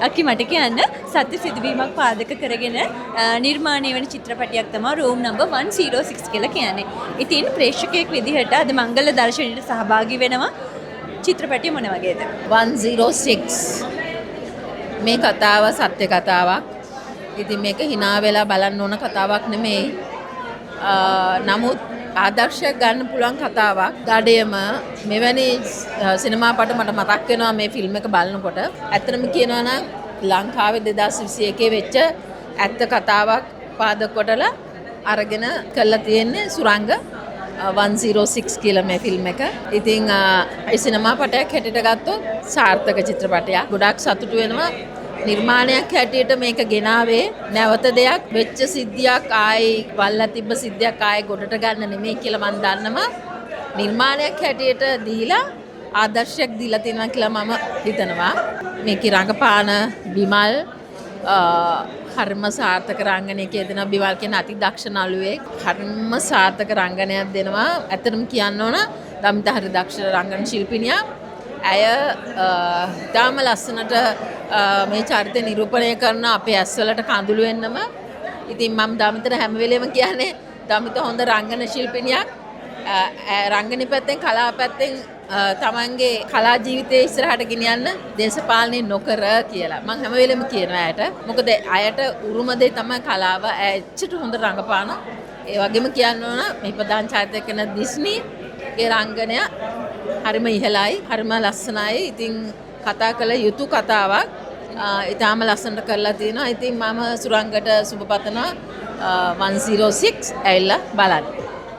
අකි මට කියන්න සත්‍ය සිදුවීමක් පාදක කරගෙන නිර්මාණය වෙන චිත්‍රපටයක් තමයි රූම් නම්බර් 106 කියලා කියන්නේ. ඉතින් ප්‍රේක්ෂකයෙක් විදිහට අද මංගල දර්ශනයට සහභාගී වෙනවා. චිත්‍රපටය මොන වගේද? 106 මේ කතාව සත්‍ය කතාවක්. ඉතින් මේක hina වෙලා බලන්න ඕන කතාවක් නෙමෙයි. නමුත් ආදර්ශයක් ගන්න පුළුවන් කතාවක්. දඩයම මෙවැනි සිනමා පට මට මතක් වෙනවා මේ ෆිල්ම් එක බලනකොට. ඇත්තටම කියනවා නම් ලංකාවේ 2021 වෙච්ච ඇත්ත කතාවක් පාදක කොටලා අරගෙන කරලා තියෙන්නේ සුරංග 106 කියලා මේ ෆිල්ම් එක. ඉතින් ඒ සිනමා පටයක් හැටියට ගත්තොත් සාර්ථක චිත්‍රපටයක්. ගොඩක් සතුටු වෙනවා. නිර්මාණයක් හැටියට මේක ගෙනාවේ නැවත දෙයක් වෙච්ච සිද්ධියක් ආයි වල්ලා තිබ්බ සිද්ධියක් ආයි ගොඩට ගන්න නෙමෙයි කියලා මම දන්නවා. නිර්මාණයක් හැටියට දීලා ආදර්ශයක් දීලා තියෙනවා කියලා මම හිතනවා. මේකේ රංගපාන බිමල් හර්ම සාර්ථක රංගනයක යෙදෙන බිමල් කියන අති දක්ෂ නළුවෙක් හර්ම සාර්ථක රංගනයක් දෙනවා. ඇත්තටම කියන්න ඕන දමිත හරි දක්ෂ රංගන ශිල්පිනියක්. ඇය තාම ලස්සනට මේ චරිතය නිරූපණය කරන අපේ ඇස්වලට කඳුළු වෙන්නම. ඉතින් මම දමිතට හැම වෙලේම කියන්නේ දමිත හොඳ රංගන ශිල්පිනියක්. රංගන පැත්තෙන් කලා පැත්තෙන් තමන්ගේ කලා ජීවිතය ඉස්සරහට ගෙනියන්න දේශපාලනය නොකර කියලා. මම හැම වෙලේම කියනවා ඇයට. මොකද ඇයට උරුම දෙය තමයි කලාව. ඇත්තට හොඳ රංගපාන. ඒ වගේම කියන්න ඕන මේ ප්‍රධාන චරිතය කෙන දිස්නි ඒ රංගනය හරිම ඉහළයි, හරිම ලස්සනයි. ඉතින් කතා කළ යුතු කතාවක්. ඉතාම ලස්සනට කරලා තියෙනවා. ඉතින් මම සුරංගට සුබ පතනවා 106 ඇවිල්ලා බලන්න.